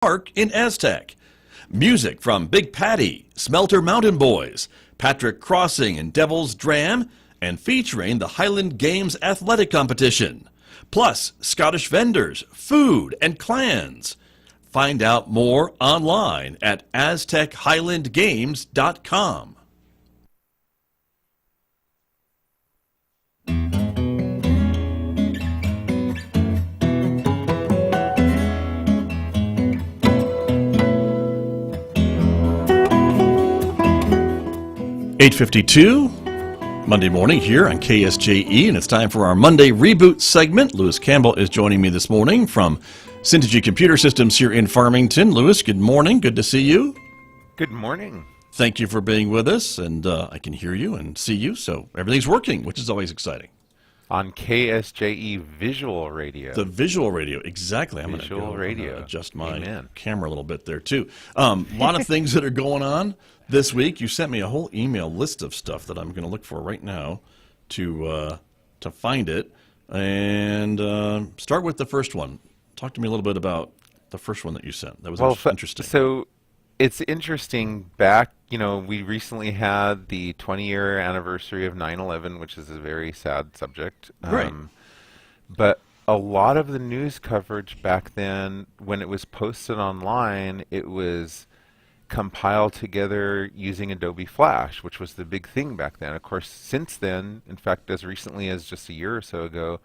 Park in Aztec. Music from Big Patty, Smelter Mountain Boys, Patrick Crossing and Devil's Dram, and featuring the Highland Games Athletic Competition. Plus, Scottish vendors, food, and clans. Find out more online at aztechighlandgames.com. (8:52) Monday morning here on KSJE, and it's time for our Monday Reboot segment. Lewis Campbell is joining me this morning from Syntgy Computer Systems here in Farmington. Lewis, good morning. Good to see you. Good morning. Thank you for being with us, and I can hear you and see you, so everything's working, which is always exciting. On KSJE Visual Radio. The visual radio, exactly. I'm going to adjust my camera a little bit there, too. A lot of things that are going on this week. You sent me a whole email list of stuff that I'm going to look for right now to find it. And start with the first one. Talk to me a little bit about the first one that you sent. That was interesting. So it's interesting. We recently had the 20-year anniversary of 9/11, which is a very sad subject. Right. But a lot of the news coverage back then, when it was posted online, it was compiled together using Adobe Flash, which was the big thing back then. Of course, since then, in fact, as recently as just a year or so ago,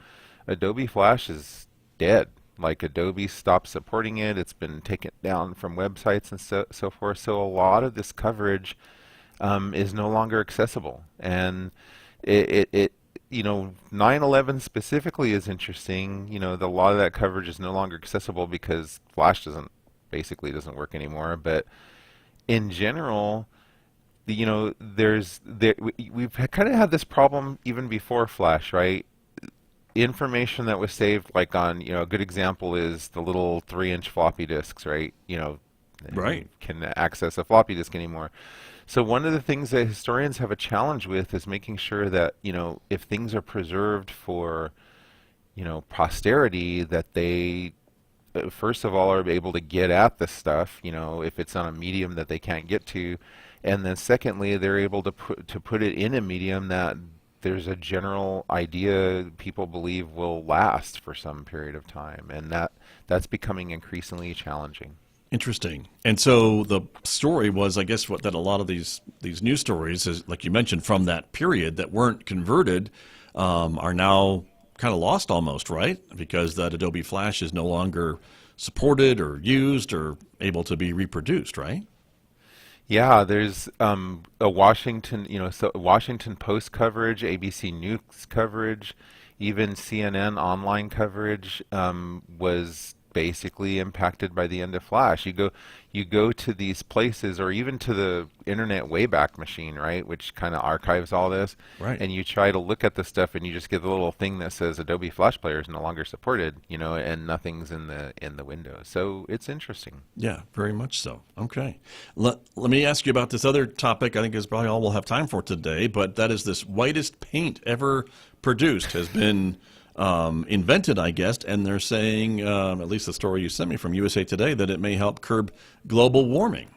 Adobe Flash is dead. Like, Adobe stopped supporting it. It's been taken down from websites and so forth. So a lot of this coverage is no longer accessible. And it 9/11 specifically is interesting. A lot of that coverage is no longer accessible because Flash basically doesn't work anymore. But in general, we've kind of had this problem even before Flash, right? Information that was saved, like on, a good example is the little 3-inch floppy disks, right? Right. You can access a floppy disk anymore. So one of the things that historians have a challenge with is making sure that, if things are preserved for, posterity, that they first of all are able to get at the stuff, if it's on a medium that they can't get to, and then secondly they're able to put it in a medium that there's a general idea people believe will last for some period of time, and that's becoming increasingly challenging. Interesting. And so the story was, I guess, that a lot of these news stories, is, like you mentioned, from that period that weren't converted, are now kind of lost almost, right? Because that Adobe Flash is no longer supported or used or able to be reproduced, right? Yeah, there's a Washington Post coverage, ABC News coverage, even CNN online coverage was basically impacted by the end of Flash. You go to these places, or even to the Internet Wayback Machine, right, which kind of archives all this, right, and you try to look at the stuff, and you just get the little thing that says Adobe Flash Player is no longer supported, and nothing's in the window. So it's interesting. Yeah, very much so. Okay, let me ask you about this other topic. I think is probably all we'll have time for today, but that is this whitest paint ever produced has been invented, I guess, and they're saying, at least the story you sent me from USA Today, that it may help curb global warming.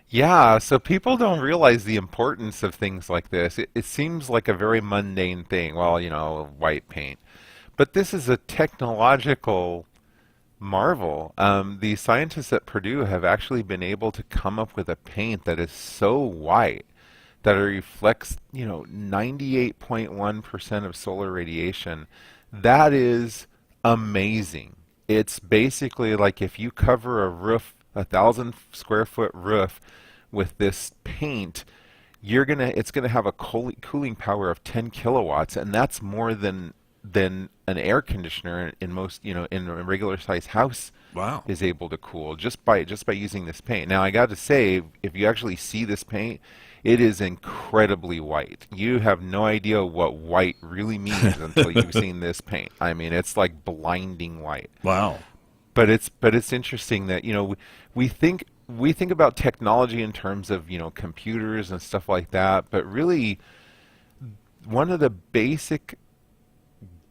Yeah, so people don't realize the importance of things like this. It seems like a very mundane thing, white paint. But this is a technological marvel. The scientists at Purdue have actually been able to come up with a paint that is so white that it reflects, 98.1% of solar radiation. That is amazing. It's basically like if you cover a roof, 1,000 square foot roof, with this paint, it's gonna have a cooling power of 10 kilowatts, and that's more than an air conditioner in most, in a regular size house. Wow. Is able to cool just by using this paint. Now I got to say, if you actually see this paint, it is incredibly white. You have no idea what white really means until you've seen this paint. I mean, it's like blinding white. Wow. But it's interesting that we think about technology in terms of computers and stuff like that, but really one of the basic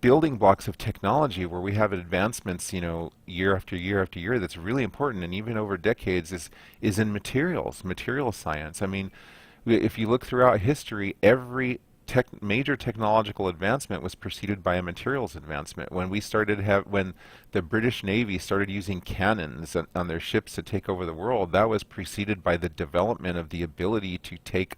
building blocks of technology where we have advancements, year after year after year, that's really important, and even over decades, is in material science. I mean, if you look throughout history, every major technological advancement was preceded by a materials advancement. When the British Navy started using cannons on their ships to take over the world, that was preceded by the development of the ability to take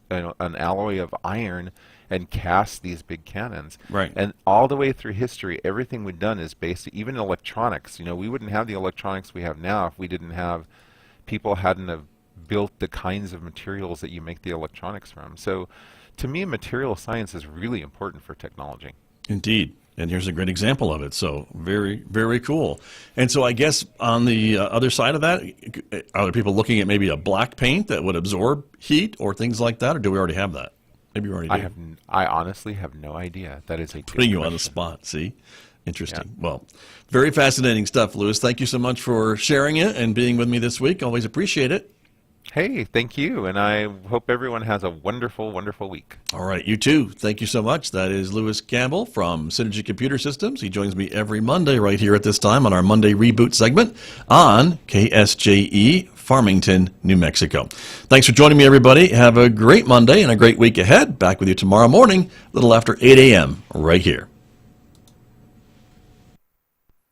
an alloy of iron and cast these big cannons. Right. And all the way through history, everything we've done is based, even electronics. We wouldn't have the electronics we have now if we didn't have, people hadn't have built the kinds of materials that you make the electronics from. So to me, material science is really important for technology. Indeed. And here's a great example of it. So very, very cool. And so I guess on the other side of that, are there people looking at maybe a black paint that would absorb heat or things like that? Or do we already have that? Maybe we already do. I honestly have no idea. That is a good putting you question. on the spot. See? Interesting. Yeah. Well, very fascinating stuff, Louis. Thank you so much for sharing it and being with me this week. Always appreciate it. Hey, thank you, and I hope everyone has a wonderful, wonderful week. All right, you too. Thank you so much. That is Louis Campbell from Synergy Computer Systems. He joins me every Monday right here at this time on our Monday Reboot segment on KSJE Farmington, New Mexico. Thanks for joining me, everybody. Have a great Monday and a great week ahead. Back with you tomorrow morning, a little after 8 a.m. right here.